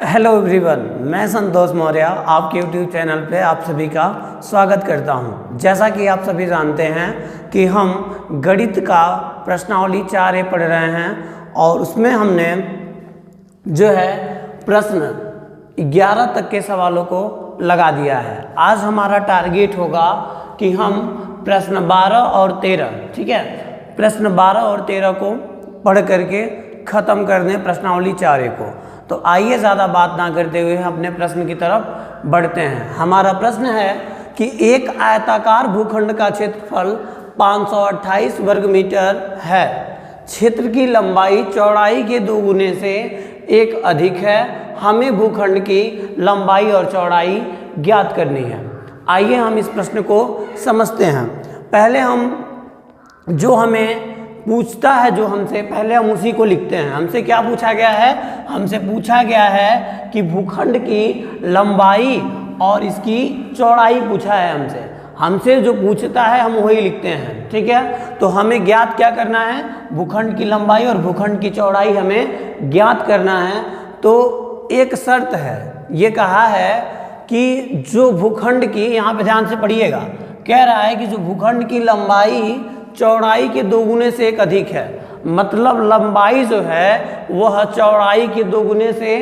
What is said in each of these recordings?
Hello everyone, मैं संतोष मौर्य आपके YouTube channel पे आप सभी का स्वागत करता हूं। जैसा कि आप सभी जानते हैं कि हम गणित का प्रश्नावली 4 पढ़ रहे हैं और उसमें हमने जो है प्रश्न 11 तक के सवालों को लगा दिया है। आज हमारा टारगेट होगा कि हम प्रश्न 12 और 13, ठीक है, प्रश्न 12 और 13 को पढ़ करके ख़त्म कर दें प्रश्नावली 4 को। तो आइए ज़्यादा बात ना करते हुए अपने प्रश्न की तरफ बढ़ते हैं। हमारा प्रश्न है कि एक आयताकार भूखंड का क्षेत्रफल 528 वर्ग मीटर है। क्षेत्र की लंबाई चौड़ाई के 2 गुने से 1 अधिक है। हमें भूखंड की लंबाई और चौड़ाई ज्ञात करनी है। आइए हम इस प्रश्न को समझते हैं। पहले हम जो हमें पूछता है, जो हमसे, पहले हम उसी को लिखते हैं। हमसे क्या पूछा गया है? हमसे पूछा गया है कि भूखंड की लंबाई और इसकी चौड़ाई पूछा है हमसे जो पूछता है हम वही लिखते हैं, ठीक है। तो हमें ज्ञात क्या करना है? भूखंड की लंबाई और भूखंड की चौड़ाई हमें ज्ञात करना है। तो एक शर्त है, ये कहा है कि जो भूखंड की, यहाँ पे ध्यान से पढ़िएगा, कह रहा है कि जो भूखंड की लंबाई चौड़ाई के 2 गुने से 1 अधिक है। मतलब लंबाई जो है वह चौड़ाई के 2 गुने से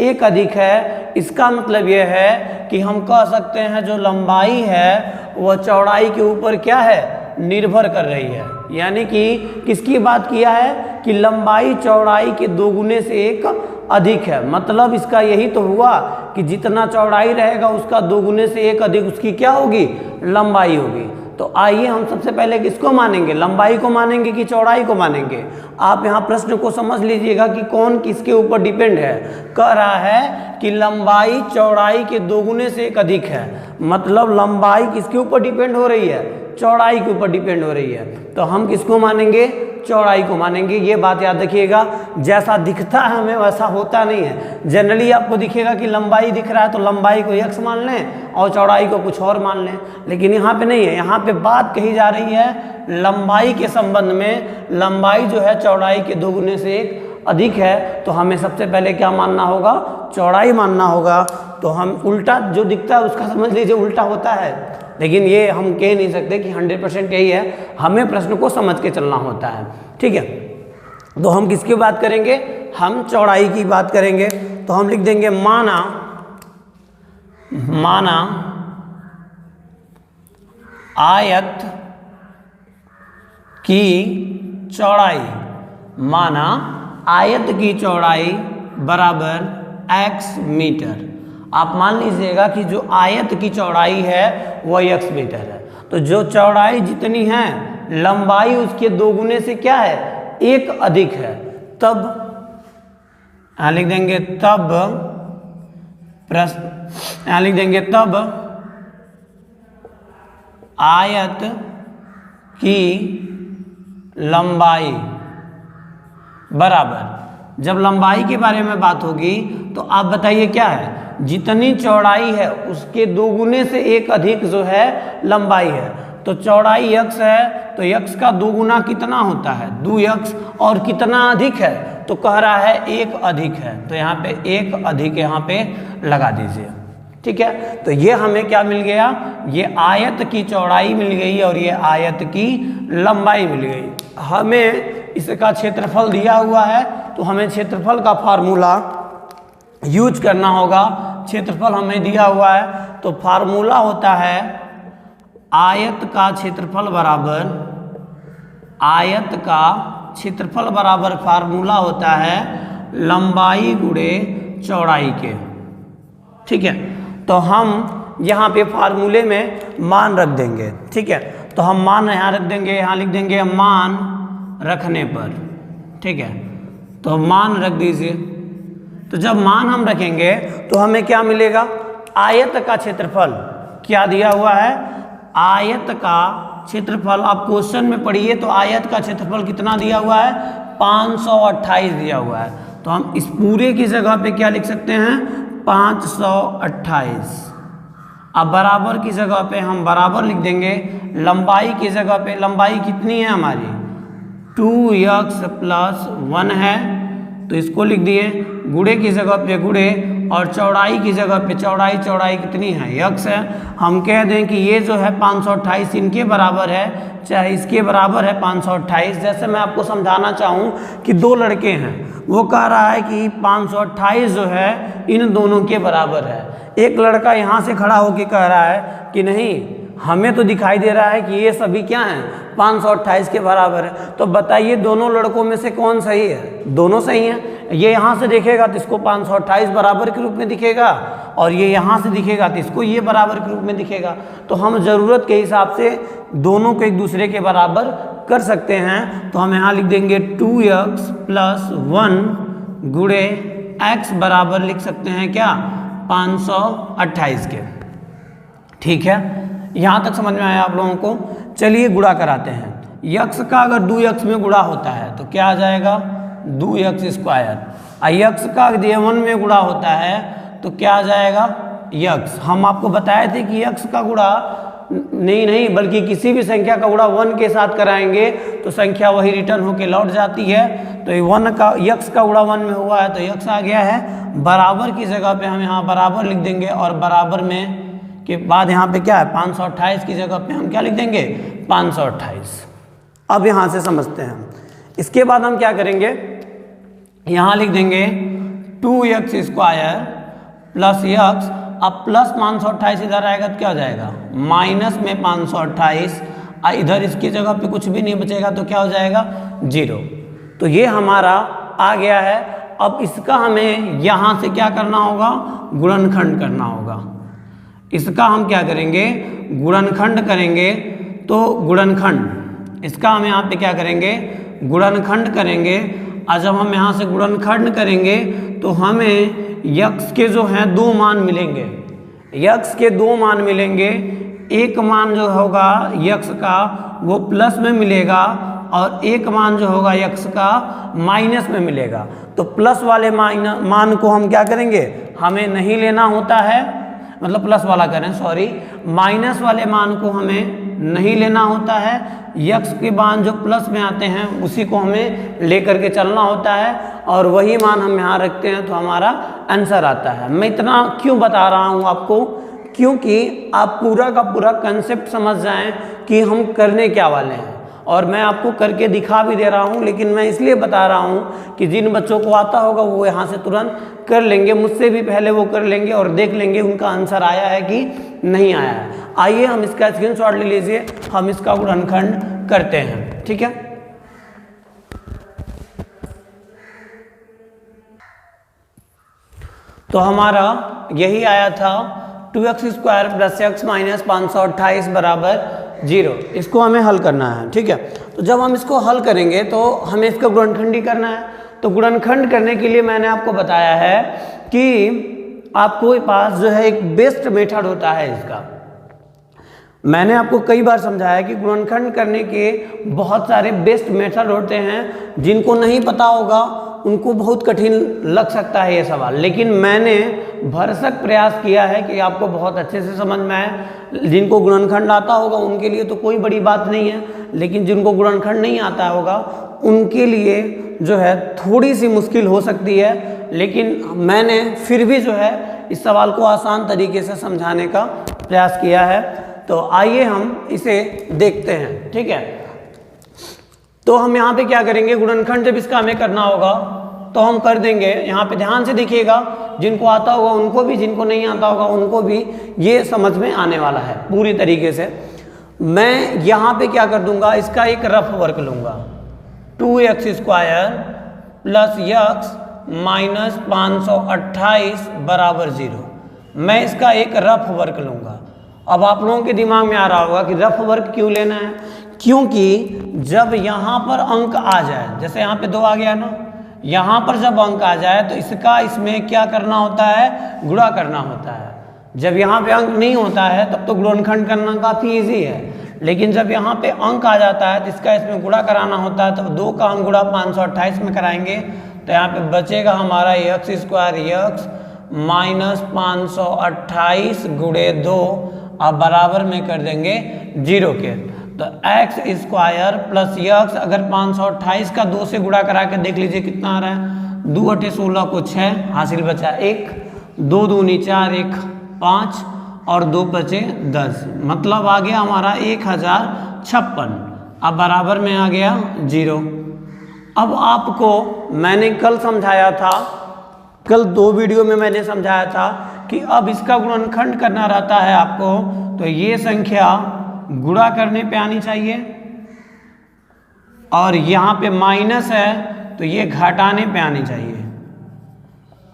1 अधिक है। इसका मतलब यह है कि हम कह सकते हैं जो लंबाई है वह चौड़ाई के ऊपर क्या है? निर्भर कर रही है। यानी कि किसकी बात किया है कि लंबाई चौड़ाई के 2 गुने से 1 अधिक है। मतलब इसका यही तो हुआ कि जितना चौड़ाई रहेगा उसका 2 गुने से 1 अधिक उसकी क्या होगी? लंबाई होगी। तो आइए हम सबसे पहले किसको मानेंगे? लंबाई को मानेंगे कि चौड़ाई को मानेंगे? आप यहाँ प्रश्न को समझ लीजिएगा कि कौन किसके ऊपर डिपेंड है। कह रहा है कि लंबाई चौड़ाई के 2 गुने से 1 अधिक है। मतलब लंबाई किसके ऊपर डिपेंड हो रही है? चौड़ाई के ऊपर डिपेंड हो रही है। तो हम किसको मानेंगे? चौड़ाई को मानेंगे। ये बात याद रखिएगा, जैसा दिखता है हमें वैसा होता नहीं है। जनरली आपको दिखेगा कि लंबाई दिख रहा है तो लंबाई को x मान लें और चौड़ाई को कुछ और मान लें, लेकिन यहाँ पे नहीं है। यहाँ पे बात कही जा रही है लंबाई के संबंध में। लंबाई जो है चौड़ाई के 2 गुने से 1 अधिक है। तो हमें सबसे पहले क्या मानना होगा? चौड़ाई मानना होगा। तो हम उल्टा जो दिखता है उसका समझ लीजिए उल्टा होता है, लेकिन ये हम कह नहीं सकते कि 100% यही है। हमें प्रश्न को समझ के चलना होता है, ठीक है। तो हम किसकी बात करेंगे? हम चौड़ाई की बात करेंगे। तो हम लिख देंगे माना आयत की चौड़ाई, माना आयत की चौड़ाई बराबर x मीटर। आप मान लीजिएगा कि जो आयत की चौड़ाई है वह x मीटर है। तो जो चौड़ाई जितनी है लंबाई उसके 2 गुने से क्या है? 1 अधिक है। तब यहाँ लिख देंगे तब प्रश्न, यहाँ लिख देंगे तब आयत की लंबाई बराबर, जब लंबाई के बारे में बात होगी तो आप बताइए क्या है? जितनी चौड़ाई है उसके 2 गुने से 1 अधिक जो है लंबाई है। तो चौड़ाई x है तो x का 2 गुना कितना होता है? 2x। और कितना अधिक है? तो कह रहा है 1 अधिक है। तो यहाँ पे 1 अधिक यहाँ पे लगा दीजिए, ठीक है। तो ये हमें क्या मिल गया? ये आयत की चौड़ाई मिल गई और ये आयत की लंबाई मिल गई। हमें इसका क्षेत्रफल दिया हुआ है तो हमें क्षेत्रफल का फार्मूला यूज करना होगा। क्षेत्रफल हमें दिया हुआ है तो फार्मूला होता है आयत का क्षेत्रफल बराबर, आयत का क्षेत्रफल बराबर फार्मूला होता है लंबाई गुणे चौड़ाई के, ठीक है। तो हम यहाँ पे फार्मूले में मान रख देंगे, ठीक है। तो हम मान यहाँ रख देंगे, यहाँ लिख देंगे मान रखने पर, ठीक है। तो मान रख दीजिए। तो जब मान हम रखेंगे तो हमें क्या मिलेगा? आयत का क्षेत्रफल क्या दिया हुआ है? आयत का क्षेत्रफल आप क्वेश्चन में पढ़िए तो आयत का क्षेत्रफल कितना दिया हुआ है? 528 दिया हुआ है। तो हम इस पूरे की जगह पे क्या लिख सकते हैं? 528। अब बराबर की जगह पे हम बराबर लिख देंगे। लंबाई की जगह पे लंबाई कितनी है हमारी? 2x + 1 है। तो इसको लिख दिए। गुणे की जगह पे गुणे और चौड़ाई की जगह पे चौड़ाई कितनी है, यक्स है। हम कह दें कि ये जो है 528 इनके बराबर है, चाहे इसके बराबर है 528। जैसे मैं आपको समझाना चाहूँ कि दो लड़के हैं, वो कह रहा है कि 528 जो है इन दोनों के बराबर है। एक लड़का यहाँ से खड़ा होकर कह रहा है कि नहीं, हमें तो दिखाई दे रहा है कि ये सभी क्या हैं, 528 के बराबर है। तो बताइए दोनों लड़कों में से कौन सही है? दोनों सही हैं। ये यहाँ से दिखेगा तो इसको 528 बराबर के रूप में दिखेगा, और ये यहाँ से दिखेगा तो इसको ये बराबर के रूप में दिखेगा। तो हम ज़रूरत के हिसाब से दोनों को एक दूसरे के बराबर कर सकते हैं। तो हम यहाँ लिख देंगे 2x + 1 गुणे x बराबर लिख सकते हैं क्या, 528 के। ठीक है, यहाँ तक समझ में आया आप लोगों को। चलिए गुणा कराते हैं। यक्स का अगर 2x में गुणा होता है तो क्या आ जाएगा, 2x²। यक्स का अगर 1 में गुणा होता है तो क्या आ जाएगा, यक्स। हम आपको बताए थे कि यक्स का गुणा नहीं बल्कि किसी भी संख्या का गुणा 1 के साथ कराएंगे तो संख्या वही रिटर्न होके लौट जाती है। तो यक्स का गुणा 1 में हुआ है तो यक्स आ गया है। बराबर की जगह पे हम यहाँ बराबर लिख देंगे, और बराबर में के बाद यहाँ पे क्या है, 528 की जगह पे हम क्या लिख देंगे, 528। अब यहाँ से समझते हैं। इसके बाद हम क्या करेंगे, यहाँ लिख देंगे 2x² + यक्स। अब प्लस 528 इधर आएगा तो क्या हो जाएगा, माइनस में 528। इधर इसकी जगह पे कुछ भी नहीं बचेगा तो क्या हो जाएगा, 0। तो ये हमारा आ गया है। अब इसका हमें यहाँ से क्या करना होगा, गुणनखंड करना होगा। इसका हम क्या करेंगे, गुणनखंड करेंगे। तो गुणनखंड, इसका हम यहाँ पे क्या करेंगे, गुणनखंड करेंगे। और जब हम यहाँ से गुणनखंड करेंगे तो हमें यक्स के जो हैं 2 मान मिलेंगे। यक्स के 2 मान मिलेंगे। एक मान जो होगा यक्स का वो प्लस में मिलेगा, और एक मान जो होगा यक्स का माइनस में मिलेगा। तो प्लस वाले मान को हम क्या करेंगे, हमें नहीं लेना होता है, मतलब प्लस वाला करें, सॉरी, माइनस वाले मान को हमें नहीं लेना होता है। यक्स के मान जो प्लस में आते हैं उसी को हमें लेकर के चलना होता है, और वही मान हम यहाँ रखते हैं तो हमारा आंसर आता है। मैं इतना क्यों बता रहा हूँ आपको, क्योंकि आप पूरा का पूरा कंसेप्ट समझ जाएं कि हम करने क्या वाले हैं। और मैं आपको करके दिखा भी दे रहा हूँ, लेकिन मैं इसलिए बता रहा हूँ कि जिन बच्चों को आता होगा वो यहाँ से तुरंत कर लेंगे, मुझसे भी पहले वो कर लेंगे और देख लेंगे उनका आंसर आया है कि नहीं आया है। आइए हम इसका स्क्रीनशॉट ले लीजिए, हम इसका गुणनखंड करते हैं। ठीक है, तो हमारा यही आया था 2x² + x - 528 बराबर 0। इसको हमें हल करना है। ठीक है, तो जब हम इसको हल करेंगे तो हमें इसका गुणनखंड ही करना है। तो गुणनखंड करने के लिए मैंने आपको बताया है कि आपको पास जो है एक बेस्ट मेथड होता है इसका। मैंने आपको कई बार समझाया कि गुणनखंड करने के बहुत सारे बेस्ट मेथड होते हैं। जिनको नहीं पता होगा उनको बहुत कठिन लग सकता है ये सवाल, लेकिन मैंने भरसक प्रयास किया है कि आपको बहुत अच्छे से समझ में आए। जिनको गुणनखंड आता होगा उनके लिए तो कोई बड़ी बात नहीं है, लेकिन जिनको गुणनखंड नहीं आता होगा उनके लिए जो है थोड़ी सी मुश्किल हो सकती है। लेकिन मैंने फिर भी जो है इस सवाल को आसान तरीके से समझाने का प्रयास किया है। तो आइए हम इसे देखते हैं। ठीक है, तो हम यहाँ पे क्या करेंगे, गुणनखंड जब इसका हमें करना होगा तो हम कर देंगे। यहाँ पे ध्यान से देखिएगा, जिनको आता होगा उनको भी, जिनको नहीं आता होगा उनको भी ये समझ में आने वाला है पूरी तरीके से। मैं यहाँ पे क्या कर दूंगा, इसका एक रफ वर्क लूँगा, 2x² + यक्स - 528 बराबर 0। मैं इसका एक रफ वर्क लूँगा। अब आप लोगों के दिमाग में आ रहा होगा कि रफ वर्क क्यों लेना है, क्योंकि जब यहाँ पर अंक आ जाए, जैसे यहाँ पे 2 आ गया ना, यहाँ पर जब अंक आ जाए तो इसका इसमें क्या करना होता है, गुणा करना होता है। जब यहाँ पे अंक नहीं होता है तब तो गुणनखंड करना काफ़ी इजी है, लेकिन जब यहाँ पे अंक आ जाता है तो इसका इसमें गुणा कराना होता है। तो 2 का हम गुणा 528 में कराएंगे तो यहाँ पे बचेगा हमारा x² यक्स - 528 गुणे 2, अब बराबर में कर देंगे 0 के। तो x² + यक्स, अगर 528 का 2 से गुणा करा के देख लीजिए कितना आ रहा है, 2 × 8 = 16 को 6 हासिल बचा 1, 2 दूनी 4, 1 5 और 2 बचे 10, मतलब आ गया हमारा 1056। अब बराबर में आ गया 0। अब आपको मैंने कल समझाया था, कल 2 वीडियो में मैंने समझाया था कि अब इसका गुणनखंड करना रहता है आपको, तो ये संख्या गुणा करने पे आनी चाहिए और यहाँ पे माइनस है तो ये घटाने पे आनी चाहिए।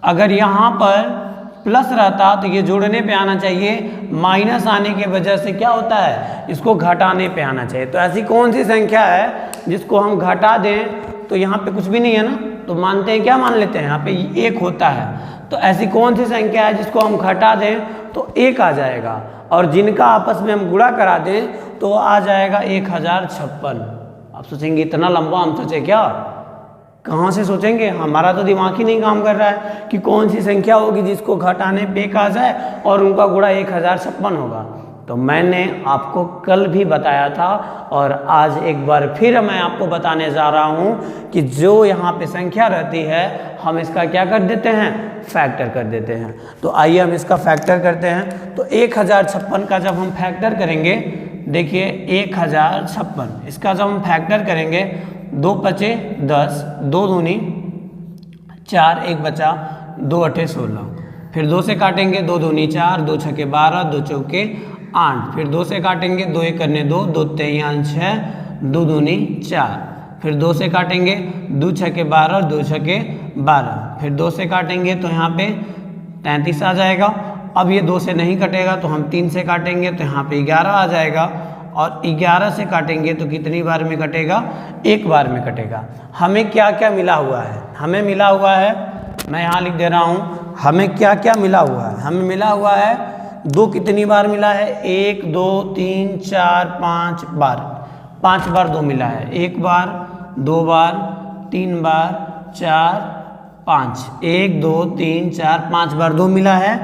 अगर यहाँ पर प्लस रहता तो ये जोड़ने पे आना चाहिए, माइनस आने की वजह से क्या होता है, इसको घटाने पे आना चाहिए। तो ऐसी कौन सी संख्या है जिसको हम घटा दें तो यहाँ पे कुछ भी नहीं है ना, तो मानते हैं, क्या मान लेते हैं, यहाँ पे 1 होता है। तो ऐसी कौन सी संख्या है जिसको हम घटा दें तो 1 आ जाएगा, और जिनका आपस में हम गुणा करा दें तो आ जाएगा 1056। आप सोचेंगे इतना लंबा हम सोचे क्या, कहाँ से सोचेंगे, हमारा तो दिमाग ही नहीं काम कर रहा है कि कौन सी संख्या होगी जिसको घटाने पे 1 आ जाए और उनका गुणा 1056 होगा। तो मैंने आपको कल भी बताया था और आज एक बार फिर मैं आपको बताने जा रहा हूँ कि जो यहाँ पे संख्या रहती है हम इसका क्या कर देते हैं, फैक्टर कर देते हैं। तो आइए हम इसका फैक्टर करते हैं। तो 1056 का जब हम फैक्टर करेंगे, देखिए 1056, इसका जब हम फैक्टर करेंगे, 2 बचे 10, 2 दूनी 4, 1 बचा, 2 अठे 16, फिर 2 से काटेंगे, 2 दूनी 4, 2 छके 12, 2 चौके 8, फिर 2 से काटेंगे, 2 एक करने 2, 2 तेयान 6, 2 दूनी 4, फिर 2 से काटेंगे, 2 छके 12, 2 छके 12, फिर 2 से काटेंगे तो यहाँ पे 33 आ जाएगा। अब ये 2 से नहीं कटेगा तो हम 3 से काटेंगे तो यहाँ पे 11 आ जाएगा, और 11 से काटेंगे तो कितनी बार में कटेगा, 1 बार में कटेगा। हमें क्या क्या मिला हुआ है, हमें मिला हुआ है, मैं यहाँ लिख दे रहा हूँ, हमें क्या क्या मिला हुआ है। हमें मिला हुआ है 2 कितनी बार मिला है, 1 2 3 4 5 बार, 5 बार 2 मिला है, 1 बार 2 बार 3 बार 4 5, 1 2 3 4 5 बार 2 मिला है,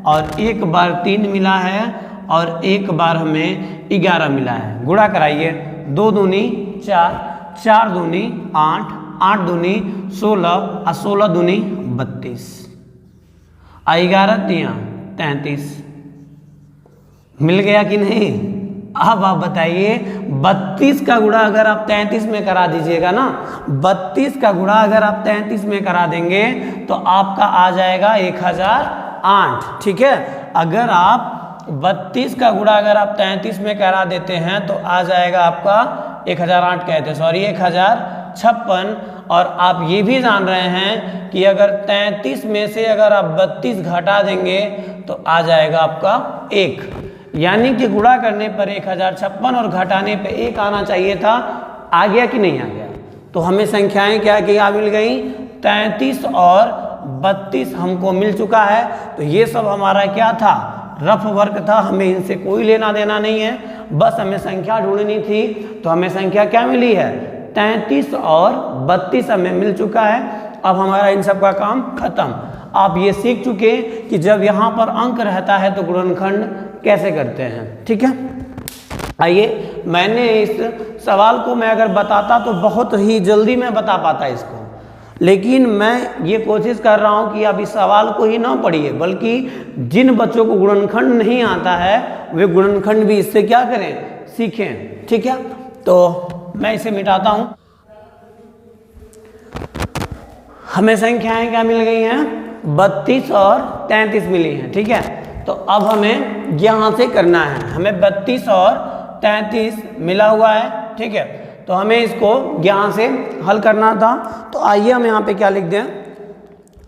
और 1 बार 3 मिला है, और 1 बार हमें 11 मिला है। गुणा कराइए, 2 दूनी 4, 4 दूनी 8, 8 दूनी 16 और 16 दूनी 32, 11 तिया 33। मिल गया कि नहीं। अब आप बताइए 32 का गुणा अगर आप 33 में करा दीजिएगा ना, 32 का गुणा अगर आप 33 में करा देंगे तो आपका आ जाएगा 1008। ठीक है, अगर आप 32 का गुणा अगर आप 33 में करा देते हैं तो आ जाएगा आपका 1008 कहते, सॉरी 1056। और आप ये भी जान रहे हैं कि अगर 33 में से अगर आप 32 घटा देंगे तो आ जाएगा आपका 1, यानी कि गुणा करने पर 1056 और घटाने पे 1 आना चाहिए था। आ गया कि नहीं आ गया। तो हमें संख्याएं क्या क्या मिल गई, 33 और 32 हमको मिल चुका है। तो ये सब हमारा क्या था, रफ वर्क था, हमें इनसे कोई लेना देना नहीं है, बस हमें संख्या ढूंढनी थी। तो हमें संख्या क्या मिली है, 33 और 32 हमें मिल चुका है। अब हमारा इन सब का काम खत्म। आप ये सीख चुके कि जब यहाँ पर अंक रहता है तो गुणनखंड कैसे करते हैं। ठीक है, आइए, मैंने इस सवाल को मैं अगर बताता तो बहुत ही जल्दी मैं बता पाता इसको, लेकिन मैं ये कोशिश कर रहा हूँ कि आप इस सवाल को ही ना पढ़िए, बल्कि जिन बच्चों को गुणनखंड नहीं आता है वे गुणनखंड भी इससे क्या करें, सीखें। ठीक है, तो मैं इसे मिटाता हूँ। हमें संख्याएं क्या मिल गई हैं, 32 और 33 मिली हैं। ठीक है, तो अब हमें यहाँ से करना है, हमें 32 और 33 मिला हुआ है। ठीक है, तो हमें इसको यहाँ से हल करना था। तो आइए हम यहाँ पे क्या लिख दें,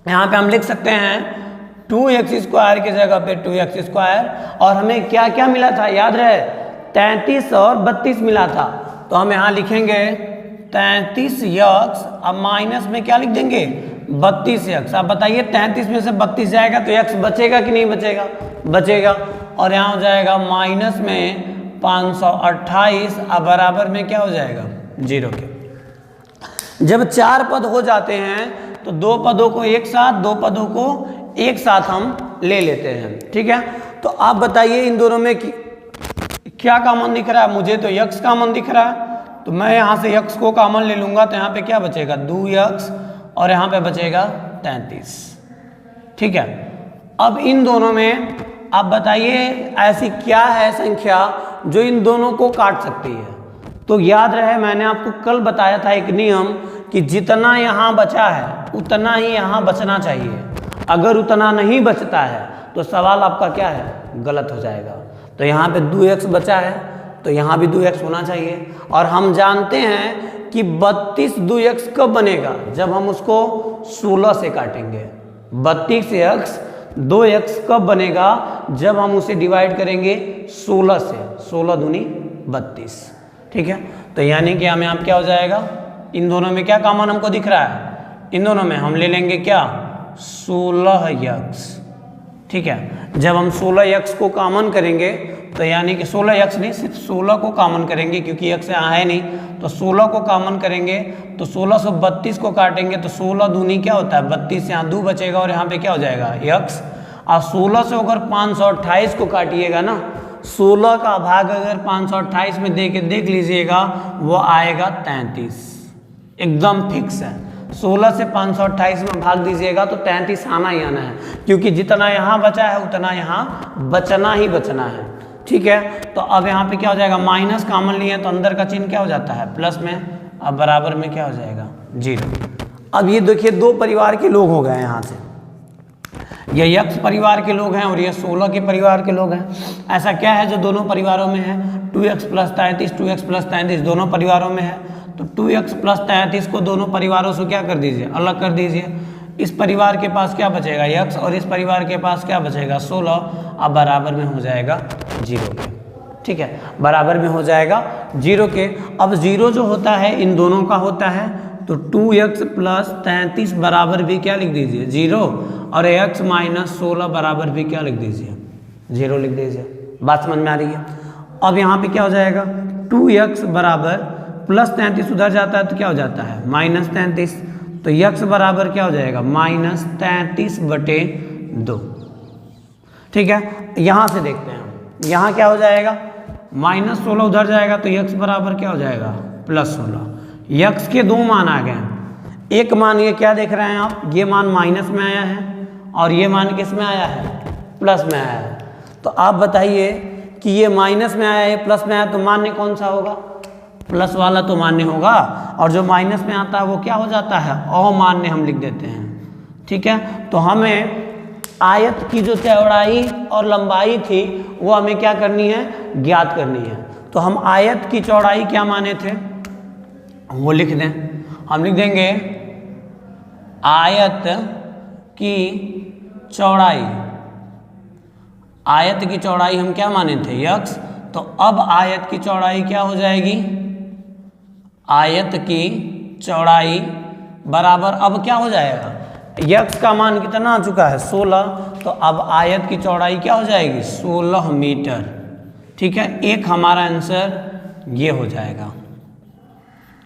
यहाँ पे हम लिख सकते हैं 2x² की जगह पे 2x²। और हमें क्या क्या मिला था याद रहे, 33 और 32 मिला था। तो हम यहाँ लिखेंगे 33x, अब माइनस में क्या लिख देंगे, 32x। आप बताइए 33 में से 32 जाएगा तो x बचेगा कि नहीं बचेगा, बचेगा। और यहाँ हो जाएगा माइनस में 528, अब बराबर में क्या हो जाएगा, 0 के। जब 4 पद हो जाते हैं तो 2 पदों को एक साथ, 2 पदों को एक साथ हम ले लेते हैं। ठीक है, तो आप बताइए इन दोनों में क्या कॉमन दिख रहा है, मुझे तो x कॉमन दिख रहा है, तो मैं यहाँ से x को कॉमन ले लूँगा। तो यहाँ पे क्या बचेगा, 2x, और यहाँ पे बचेगा 33। ठीक है, अब इन दोनों में आप बताइए ऐसी क्या है संख्या जो इन दोनों को काट सकती है। तो याद रहे मैंने आपको कल बताया था एक नियम कि जितना यहाँ बचा है उतना ही यहाँ बचना चाहिए। अगर उतना नहीं बचता है तो सवाल आपका क्या है, गलत हो जाएगा। तो यहाँ पे 2x बचा है तो यहाँ भी 2x होना चाहिए। और हम जानते हैं कि 32 2x कब बनेगा, जब हम उसको 16 से काटेंगे। 32x 2x कब बनेगा, जब हम उसे डिवाइड करेंगे 16 से। 16 दूनी 32, ठीक है। तो यानी कि हमें यहाँ क्या हो जाएगा, इन दोनों में क्या कॉमन हमको दिख रहा है, इन दोनों में हम ले लेंगे क्या 16x, ठीक है। जब हम 16x को कॉमन करेंगे तो यानी कि 16x नहीं, सिर्फ 16 को कॉमन करेंगे क्योंकि x यहाँ है नहीं, तो 16 को कॉमन करेंगे तो 16 से 32 को काटेंगे तो 16 दूनी क्या होता है 32, यहाँ 2 बचेगा और यहाँ पे क्या हो जाएगा x। और 16 से अगर 528 को काटिएगा ना, 16 का भाग अगर 528 में देख लीजिएगा वो आएगा 33, एकदम फिक्स है। 16 से 528 में भाग दीजिएगा तो 33 आना ही आना है, क्योंकि जितना यहाँ बचा है उतना यहाँ बचना ही बचना है, ठीक है। तो अब यहाँ पे क्या हो जाएगा, माइनस कॉमन लिए तो अंदर का चिन्ह क्या हो जाता है प्लस में, अब बराबर में क्या हो जाएगा 0। अब ये देखिए दो परिवार के लोग हो गए यहाँ से, ये x परिवार के लोग हैं और ये 16 के परिवार के लोग हैं। ऐसा क्या है जो दोनों परिवारों में है, 2x प्लस 33, 2x प्लस 33 दोनों परिवारों में है। तो 2x प्लस 33 को दोनों परिवारों से क्या कर दीजिए, अलग कर दीजिए। इस परिवार के पास क्या बचेगा x और इस परिवार के पास क्या बचेगा 16, अब बराबर में हो जाएगा 0 के, ठीक है, बराबर में हो जाएगा 0 के। अब 0 जो होता है इन दोनों का होता है, तो 2x प्लस 33 बराबर भी क्या लिख दीजिए 0, और x माइनस 16 बराबर भी क्या लिख दीजिए 0 लिख दीजिए। बात समझ में आ रही है। अब यहाँ पे क्या हो जाएगा 2x बराबर प्लस 33 उधर जाता है तो क्या हो जाता है माइनस 33, तो x बराबर क्या हो जाएगा माइनस 33/2, ठीक है। यहाँ से देखते हैं यहाँ क्या हो जाएगा, माइनस 16 उधर जाएगा तो x बराबर क्या हो जाएगा प्लस 16। x के दो मान आ गए, एक मान ये क्या देख रहे हैं आप, ये मान माइनस में आया है और ये मान किस में आया है प्लस में आया है। तो आप बताइए कि ये माइनस में आया है प्लस में आया तो मान्य कौन सा होगा, प्लस वाला तो मान्य होगा, और जो माइनस में आता है वो क्या हो जाता है अमान्य हम लिख देते हैं, ठीक है। तो हमें आयत की जो चौड़ाई और लंबाई थी वो हमें क्या करनी है, ज्ञात करनी है। तो हम आयत की चौड़ाई क्या माने थे वो लिख दें, हम लिख देंगे आयत की चौड़ाई, आयत की चौड़ाई हम क्या माने थे x, तो अब आयत की चौड़ाई क्या हो जाएगी, आयत की चौड़ाई बराबर अब क्या हो जाएगा, x का मान कितना आ चुका है 16, तो अब आयत की चौड़ाई क्या हो जाएगी 16 मीटर, ठीक है। एक हमारा आंसर ये हो जाएगा,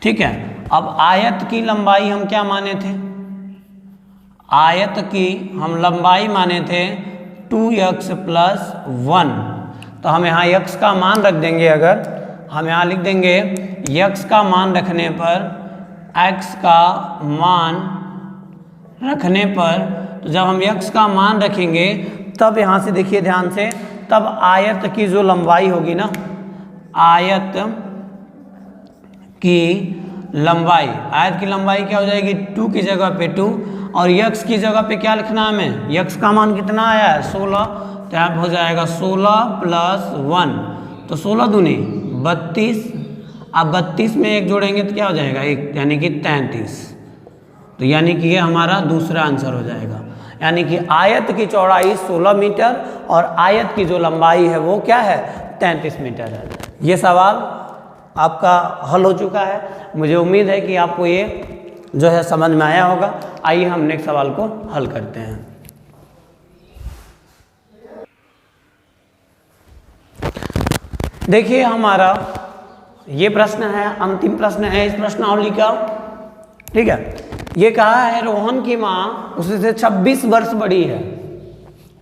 ठीक है। अब आयत की लंबाई हम क्या माने थे, आयत की हम लंबाई माने थे 2x प्लस 1, तो हम यहाँ x का मान रख देंगे। अगर हम यहाँ लिख देंगे x का मान रखने पर, x का मान रखने पर, तो जब हम x का मान रखेंगे तब यहाँ से देखिए ध्यान से, तब आयत की जो लंबाई होगी ना, आयत की लंबाई, आयत की लंबाई क्या हो जाएगी 2 की जगह पे 2, और x की जगह पे क्या लिखना है हमें, x का मान कितना आया है 16, तो यहाँ हो जाएगा 16 प्लस 1, तो 16 दूनी 32, अब 32 में 1 जोड़ेंगे तो क्या हो जाएगा 1, यानी कि 33, तो यानी कि ये हमारा दूसरा आंसर हो जाएगा। यानी कि आयत की चौड़ाई 16 मीटर और आयत की जो लंबाई है वो क्या है 33 मीटर है। ये सवाल आपका हल हो चुका है। मुझे उम्मीद है कि आपको ये जो है समझ में आया होगा। आइए हम नेक्स्ट सवाल को हल करते हैं। देखिए हमारा ये प्रश्न है, अंतिम प्रश्न है इस प्रश्नावली का, ठीक है। ये कहा है रोहन की माँ उससे 26 वर्ष बड़ी है,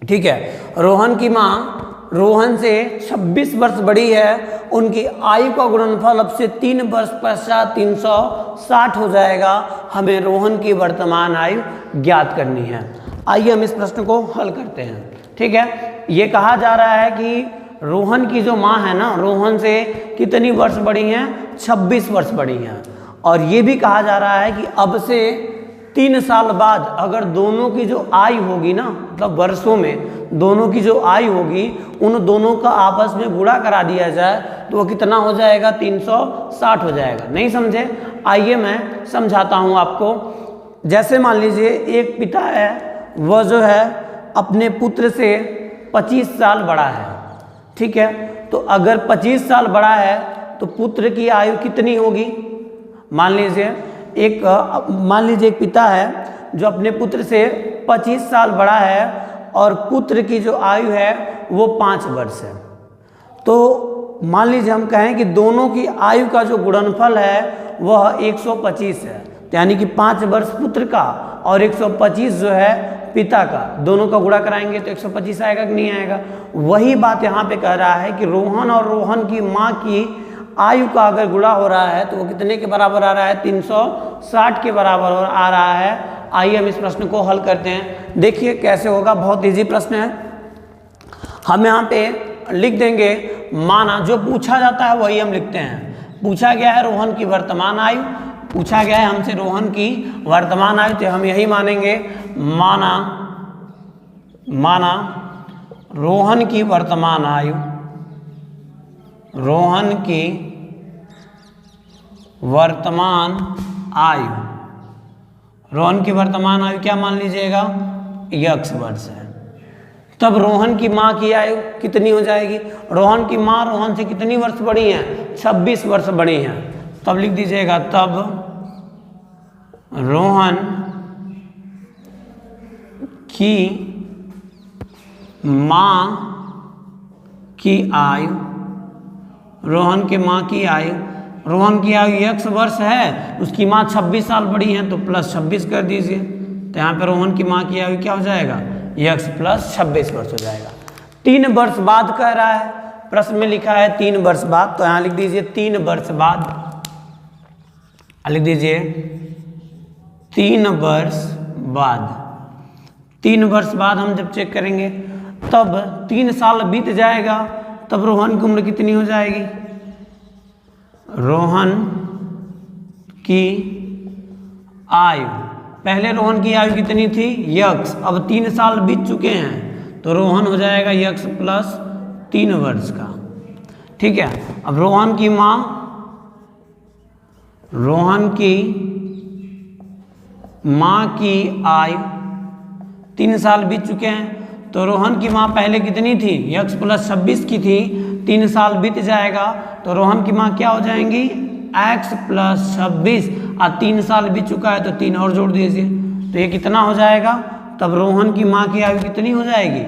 ठीक है। रोहन की माँ रोहन से 26 वर्ष बड़ी है, उनकी आयु का गुणनफल अब से 3 वर्ष पश्चात 360 हो जाएगा। हमें रोहन की वर्तमान आयु ज्ञात करनी है। आइए हम इस प्रश्न को हल करते हैं। ठीक है, ये कहा जा रहा है कि रोहन की जो माँ है ना, रोहन से कितनी वर्ष बड़ी हैं? 26 वर्ष बड़ी हैं। और ये भी कहा जा रहा है कि अब से 3 साल बाद अगर दोनों की जो आयु होगी ना, मतलब वर्षों में दोनों की जो आयु होगी, उन दोनों का आपस में गुणा करा दिया जाए तो वो कितना हो जाएगा? 360 हो जाएगा। नहीं समझे? आइए मैं समझाता हूँ आपको। जैसे मान लीजिए एक पिता है, वह जो है अपने पुत्र से 25 साल बड़ा है। ठीक है, तो अगर 25 साल बड़ा है तो पुत्र की आयु कितनी होगी? मान लीजिए एक पिता है जो अपने पुत्र से 25 साल बड़ा है और पुत्र की जो आयु है वो 5 वर्ष है। तो मान लीजिए हम कहें कि दोनों की आयु का जो गुणनफल है वह 125 है, यानी कि 5 वर्ष पुत्र का और 125 जो है पिता का, दोनों का गुणा कराएंगे तो 125 आएगा कि नहीं आएगा? वही बात यहाँ पे कह रहा है कि रोहन और रोहन की माँ की आयु का अगर गुणा हो रहा है तो वो कितने के बराबर आ रहा है? 360 के बराबर आ रहा है। आइए हम इस प्रश्न को हल करते हैं। देखिए कैसे होगा, बहुत इजी प्रश्न है। हम यहाँ पे लिख देंगे माना, जो पूछा जाता है वही हम लिखते हैं। पूछा गया है रोहन की वर्तमान आयु, पूछा गया है हमसे रोहन की वर्तमान आयु, तो हम यही मानेंगे माना रोहन की वर्तमान आयु, रोहन की वर्तमान आयु, रोहन की वर्तमान आयु क्या मान लीजिएगा? x वर्ष है। तब रोहन की माँ की आयु कितनी हो जाएगी? रोहन की माँ रोहन से कितनी वर्ष बड़ी हैं? 26 वर्ष बड़ी हैं। तब लिख दीजिएगा, तब रोहन की माँ की आयु, रोहन के माँ की आयु, रोहन की आयु x वर्ष है, उसकी माँ 26 साल बड़ी है तो प्लस 26 कर दीजिए। तो यहाँ पे रोहन की माँ की आयु क्या हो जाएगा? x प्लस 26 वर्ष हो जाएगा। 3 वर्ष बाद कह रहा है, प्रश्न में लिखा है 3 वर्ष बाद, तो यहाँ लिख दीजिए 3 वर्ष बाद, लिख दीजिए 3 वर्ष बाद। 3 वर्ष बाद हम जब चेक करेंगे तब 3 साल बीत जाएगा, तब रोहन की उम्र कितनी हो जाएगी? रोहन की आयु, पहले रोहन की आयु कितनी थी? x, अब 3 साल बीत चुके हैं तो रोहन हो जाएगा x प्लस 3 वर्ष का। ठीक है, अब रोहन की माँ, रोहन की माँ की आयु 3 साल बीत चुके हैं तो रोहन की माँ पहले कितनी थी? x प्लस 26 की थी। 3 साल बीत जाएगा तो रोहन की माँ क्या हो जाएंगी? x प्लस 26, और 3 साल बीत चुका है तो 3 और जोड़ दीजिए तो ये कितना हो जाएगा? तब रोहन की माँ की आयु कितनी हो जाएगी?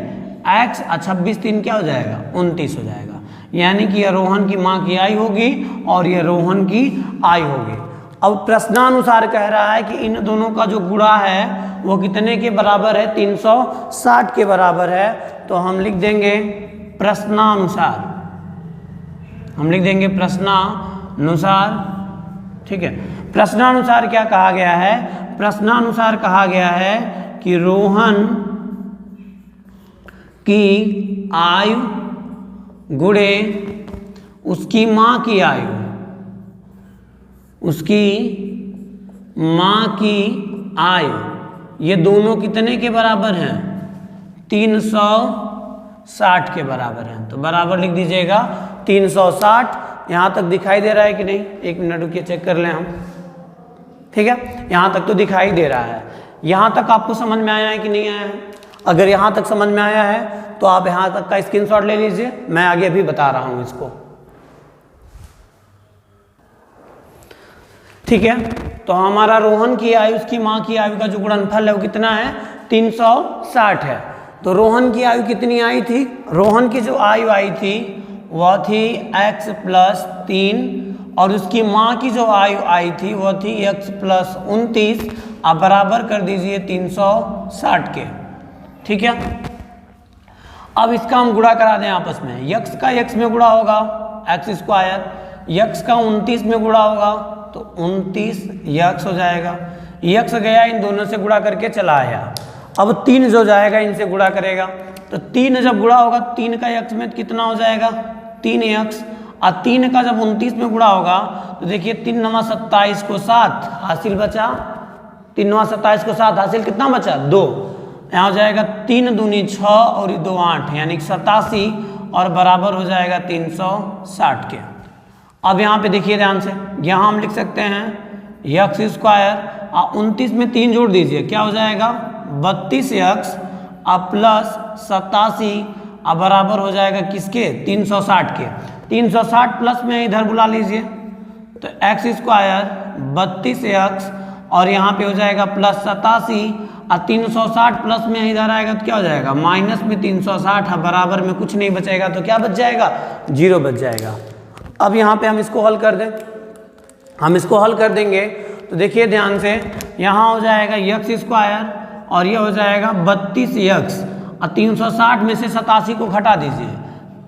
x और 26 3 क्या हो जाएगा? 29 हो जाएगा। यानी कि यह रोहन की माँ की आयु होगी और यह रोहन की आयु होगी। अब प्रश्नानुसार कह रहा है कि इन दोनों का जो गुणा है वो कितने के बराबर है? 360 के बराबर है। तो हम लिख देंगे प्रश्नानुसार, हम लिख देंगे प्रश्नानुसार। ठीक है, प्रश्नानुसार क्या कहा गया है? प्रश्नानुसार कहा गया है कि रोहन की आयु गुणे उसकी माँ की आयु, उसकी माँ की आयु, ये दोनों कितने के बराबर हैं? 360 के बराबर हैं। तो बराबर लिख दीजिएगा 360। यहाँ तक दिखाई दे रहा है कि नहीं? 1 मिनट रुकिए, चेक कर लें हम। ठीक है, यहाँ तक तो दिखाई दे रहा है। यहाँ तक आपको समझ में आया है कि नहीं आया है? अगर यहाँ तक समझ में आया है तो आप यहाँ तक का स्क्रीनशॉट ले लीजिए, मैं आगे अभी बता रहा हूँ इसको। ठीक है, तो हमारा रोहन की आयु उसकी माँ की आयु का जो गुणनफल है वो कितना है? 360 है। तो रोहन की आयु कितनी आई थी? रोहन की जो आयु आई थी वह थी x प्लस 3 और उसकी माँ की जो आयु आई थी वह थी x प्लस 29। आप बराबर कर दीजिए 360 के। ठीक है, अब इसका हम गुणा करा दें आपस में। x का x में गुणा होगा x स्क्वायर, x का 29 में गुणा होगा तो 29 x हो जाएगा। x गया इन दोनों से गुणा करके चला आया। अब 3 जो जाएगा इनसे गुणा करेगा, तो 3 जब गुणा होगा 3 का x में कितना हो जाएगा 3x, और 3 का जब 29 में गुणा होगा तो देखिए 3 9 27 को 7 हासिल बचा, 3 9 27 को 7 हासिल कितना बचा 2, यहाँ हो जाएगा 3 दूनी 6 और 2 8 यानी 87 और बराबर हो जाएगा 360 के। अब यहाँ पे देखिए ध्यान से, यहाँ हम लिख सकते हैं x स्क्वायर और 29 में 3 जोड़ दीजिए क्या हो जाएगा 32x प्लस 87 अब बराबर हो जाएगा किसके 360 के। 360 प्लस में इधर बुला लीजिए तो x स्क्वायर 32x और यहाँ पे हो जाएगा प्लस 87 और 360 प्लस में इधर आएगा तो क्या हो जाएगा माइनस में 360 बराबर में कुछ नहीं बचेगा तो क्या बच जाएगा 0 बच जाएगा। अब यहाँ पे हम इसको हल कर दें, हम इसको हल कर देंगे तो देखिए ध्यान से, यहाँ हो जाएगा x स्क्वायर और ये हो जाएगा 32x और 360 में से 87 को घटा दीजिए,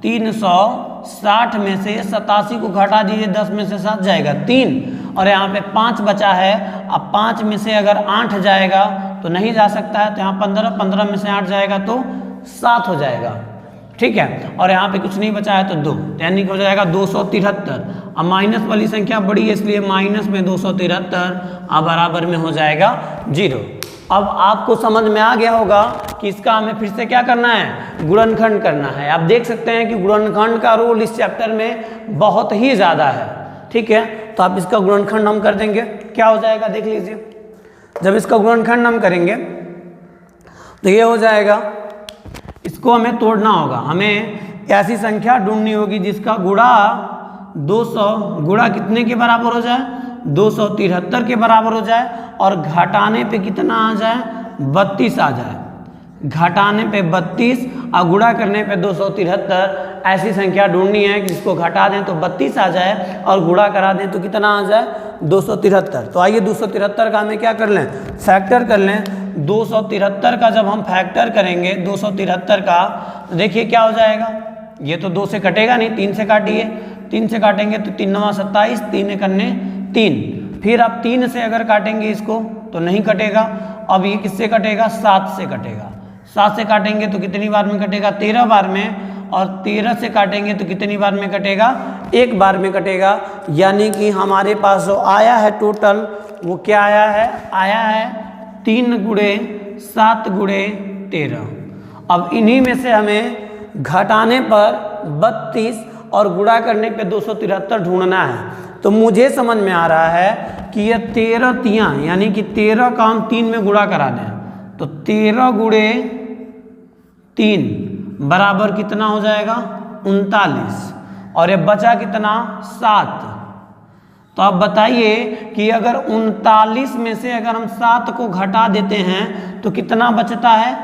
360 में से 87 को घटा दीजिए, 10 में से 7 जाएगा 3 और यहाँ पे 5 बचा है। अब 5 में से अगर 8 जाएगा तो नहीं जा सकता है, तो यहाँ 15, 15 में से 8 जाएगा तो 7 हो जाएगा, ठीक है। और यहाँ पे कुछ नहीं बचा है तो 2, यानी कि हो जाएगा 273। अब माइनस वाली संख्या बड़ी है इसलिए माइनस में 273 अब बराबर में हो जाएगा 0। अब आपको समझ में आ गया होगा कि इसका हमें फिर से क्या करना है गुणनखंड करना है। आप देख सकते हैं कि गुणनखंड का रोल इस चैप्टर में बहुत ही ज़्यादा है, ठीक है। तो आप इसका गुणनखंड हम कर देंगे, क्या हो जाएगा देख लीजिए। जब इसका गुणनखंड हम करेंगे तो ये हो जाएगा, इसको हमें तोड़ना होगा, हमें ऐसी संख्या ढूंढनी होगी जिसका गुणा 200 गुणा कितने के बराबर हो जाए 273 के बराबर हो जाए और घटाने पे कितना आ जाए 32 आ जाए, घटाने पे 32 और गुणा करने पे 273। ऐसी संख्या ढूंढनी है कि जिसको घटा दें तो 32 आ जाए और गुणा करा दें तो कितना आ जाए 273। तो आइए 273 का हमें क्या कर लें फैक्टर कर लें। 273 का जब हम फैक्टर करेंगे 273 का तो देखिए क्या हो जाएगा, ये तो 2 से कटेगा नहीं, 3 से काटिए, 3 से काटेंगे तो 3 9 27, 3 करने 3, फिर आप 3 से अगर काटेंगे इसको तो नहीं कटेगा। अब ये किससे कटेगा 7 से कटेगा, 7 से काटेंगे तो कितनी बार में कटेगा 13 बार में, और 13 से काटेंगे तो कितनी बार में कटेगा 1 बार में कटेगा। यानी कि हमारे पास जो आया है टोटल वो क्या आया है 3 गुणे 7 गुणे 13। अब इन्हीं में से हमें घटाने पर 32 और गुणा करने पे 273 ढूंढना है। तो मुझे समझ में आ रहा है कि ये 13 तियाँ यानी कि 13 का हम 3 में गुणा करा दें तो 13 गुणे 3 बराबर कितना हो जाएगा 39 और ये बचा कितना 7। तो आप बताइए कि अगर 39 में से अगर हम 7 को घटा देते हैं तो कितना बचता है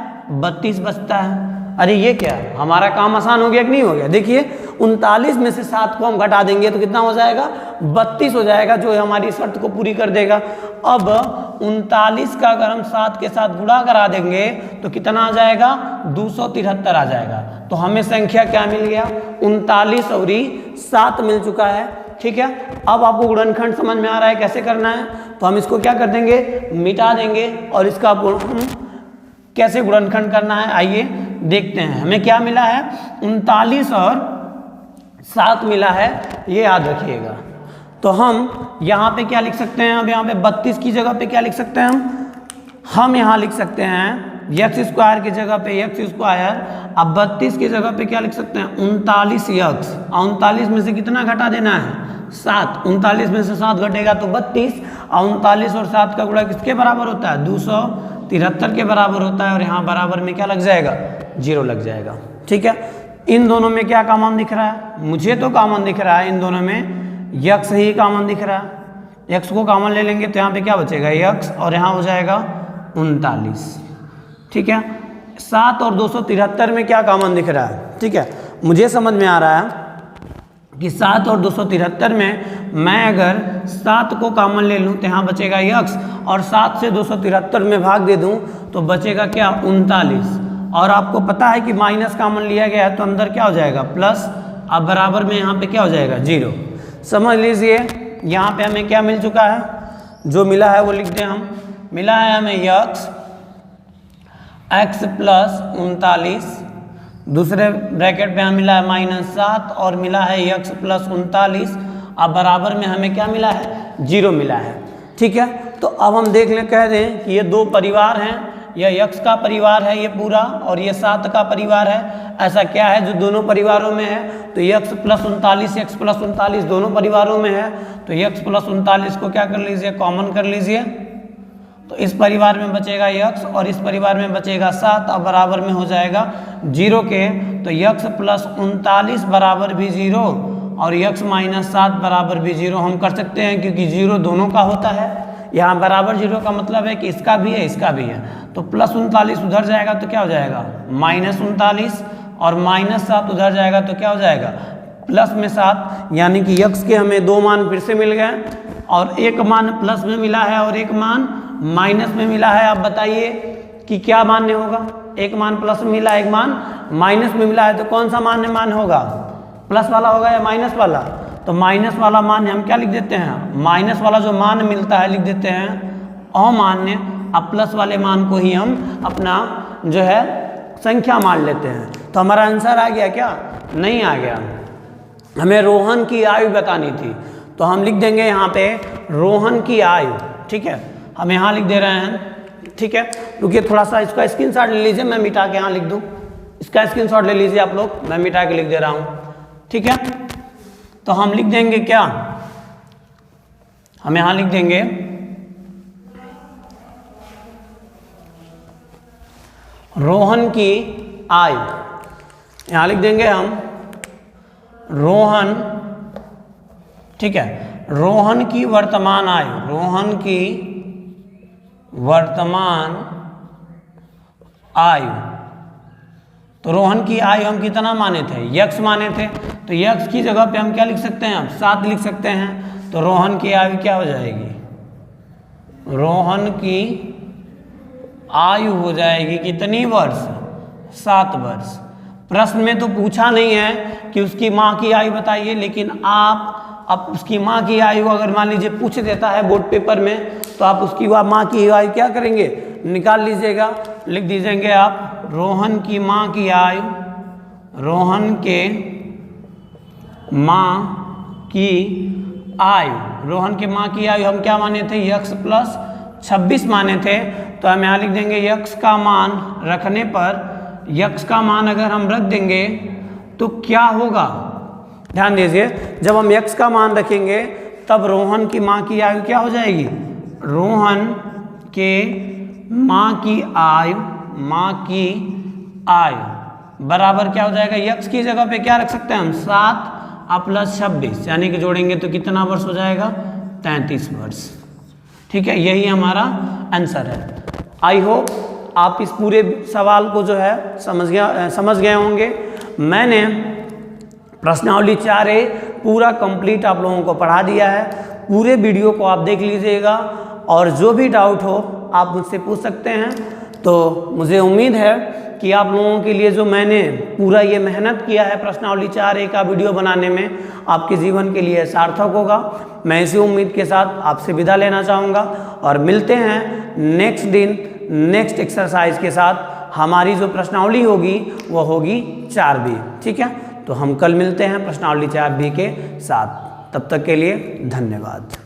32 बचता है। अरे ये क्या है, हमारा काम आसान हो गया कि नहीं हो गया। देखिए 39 में से 7 को हम घटा देंगे तो कितना हो जाएगा 32 हो जाएगा, जो हमारी शर्त को पूरी कर देगा। अब 39 का अगर हम 7 के साथ गुणा करा देंगे तो कितना आ जाएगा 273 आ जाएगा। तो हमें संख्या क्या मिल गया 39 और 7 मिल चुका है, ठीक है। अब आपको गुणनखंड समझ में आ रहा है कैसे करना है, तो हम इसको क्या कर देंगे मिटा देंगे और इसका कैसे गुणनखंड करना है आइए देखते हैं। हमें क्या मिला है 39 और 7 मिला है, ये याद रखिएगा। तो हम यहाँ पे क्या लिख सकते हैं, अब यहाँ पे 32 की जगह पे क्या लिख सकते हैं हम यहाँ लिख सकते हैं x स्क्वायर की जगह पे x स्क्वायर। अब 32 की जगह पे क्या लिख सकते हैं 39x, 39 में से कितना घटा देना है 7, 39 में से 7 घटेगा तो 32, और 39 और 7 का गुणा किसके बराबर होता है 273 के बराबर होता है, और यहाँ बराबर में क्या लग जाएगा 0 लग जाएगा, ठीक है। इन दोनों में क्या कॉमन दिख रहा है, मुझे तो कॉमन दिख रहा है इन दोनों में x ही कॉमन दिख रहा है। x को कॉमन ले लेंगे तो यहाँ पे क्या बचेगा x और यहाँ हो जाएगा 39, ठीक है। 7 और 273 में क्या कॉमन दिख रहा है, ठीक है। मुझे समझ में आ रहा है कि 7 और 273 में मैं अगर 7 को कॉमन ले लूँ तो यहाँ बचेगा x, और 7 से 273 में भाग दे दूँ तो बचेगा क्या 39, और आपको पता है कि माइनस कॉमन लिया गया है तो अंदर क्या हो जाएगा प्लस, अब बराबर में यहाँ पे क्या हो जाएगा 0। समझ लीजिए यहाँ पे हमें क्या मिल चुका है, जो मिला है वो लिख दें हम। मिला है हमें x x प्लस 39, दूसरे ब्रैकेट में हमें मिला है -7 और मिला है x प्लस 39। अब बराबर में हमें क्या मिला है, 0 मिला है। ठीक है, तो अब हम देख लें, कह दें कि ये दो परिवार हैं, यह x का परिवार है ये पूरा और ये 7 का परिवार है। ऐसा क्या है जो दोनों परिवारों में है, तो x प्लस 39 दोनों परिवारों में है, तो x प्लस 39 को क्या कर लीजिए, कॉमन कर लीजिए। तो इस परिवार में बचेगा x और इस परिवार में बचेगा 7, अब बराबर में हो जाएगा 0 के। तो x प्लस 39 बराबर भी 0 और x माइनस 7 बराबर भी 0 हम कर सकते हैं, क्योंकि 0 दोनों का होता है। यहाँ बराबर 0 का मतलब है कि इसका भी है इसका भी है। तो प्लस 39 उधर जाएगा तो क्या हो जाएगा, -39 और -7 उधर जाएगा तो क्या हो जाएगा, प्लस में 7। यानी कि x के हमें दो मान फिर से मिल गए और एक मान प्लस में मिला है और एक मान माइनस में मिला है। आप बताइए कि क्या मान्य होगा, एक मान प्लस में मिला, एक मान माइनस में मिला है, तो कौन सा मान्य मान होगा, प्लस वाला होगा या माइनस वाला। तो माइनस वाला मान हम क्या लिख देते हैं, माइनस वाला जो मान मिलता है लिख देते हैं अमान्य। अब प्लस वाले मान को ही हम अपना जो है संख्या मान लेते हैं। तो हमारा आंसर आ गया क्या, नहीं आ गया। हमें रोहन की आयु बतानी थी, तो हम लिख देंगे यहाँ पे रोहन की आयु। ठीक है, हम यहाँ लिख दे रहे हैं। ठीक है, रुकिए थोड़ा सा इसका स्क्रीनशॉट ले लीजिए, मैं मिटा के यहाँ लिख दूँ। इसका स्क्रीनशॉट ले लीजिए आप लोग, मैं मिटा के लिख दे रहा हूँ। ठीक है, तो हम लिख देंगे क्या, हम यहाँ लिख देंगे रोहन की आयु। यहाँ लिख देंगे हम रोहन, ठीक है, रोहन की वर्तमान आयु, रोहन की वर्तमान आयु। तो रोहन की आयु हम कितना माने थे, x माने थे, तो x की जगह पे हम क्या लिख सकते हैं, हम 7 लिख सकते हैं। तो रोहन की आयु क्या हो जाएगी, रोहन की आयु हो जाएगी कितनी वर्ष, 7 वर्ष। प्रश्न में तो पूछा नहीं है कि उसकी माँ की आयु बताइए, लेकिन आप अब उसकी माँ की आयु अगर मान लीजिए पूछ देता है बोर्ड पेपर में, तो आप उसकी माँ की आयु क्या करेंगे, निकाल लीजिएगा। लिख दीजिएंगे आप रोहन की माँ की आयु, रोहन के माँ की आयु, रोहन के माँ की आयु हम क्या माने थे, x प्लस 26 माने थे। तो हम यहाँ लिख देंगे x का मान रखने पर, x का मान अगर हम रख देंगे तो क्या होगा, ध्यान दीजिए, जब हम x का मान रखेंगे तब रोहन की माँ की आयु क्या हो जाएगी, रोहन के माँ की आयु, माँ की आयु बराबर क्या हो जाएगा, x की जगह पे क्या रख सकते हैं हम, 7 प्लस 26, यानी कि जोड़ेंगे तो कितना वर्ष हो जाएगा, 33 वर्ष। ठीक है, यही हमारा आंसर है। आई होप आप इस पूरे सवाल को जो है समझ गए होंगे। मैंने प्रश्नावली 4A पूरा कंप्लीट आप लोगों को पढ़ा दिया है। पूरे वीडियो को आप देख लीजिएगा और जो भी डाउट हो आप मुझसे पूछ सकते हैं। तो मुझे उम्मीद है कि आप लोगों के लिए जो मैंने पूरा ये मेहनत किया है प्रश्नावली 4A का वीडियो बनाने में, आपके जीवन के लिए सार्थक होगा। मैं इसी उम्मीद के साथ आपसे विदा लेना चाहूँगा और मिलते हैं नेक्स्ट दिन नेक्स्ट एक्सरसाइज के साथ। हमारी जो प्रश्नावली होगी वो होगी 4B। ठीक है, तो हम कल मिलते हैं प्रश्नावली 4B के साथ। तब तक के लिए धन्यवाद।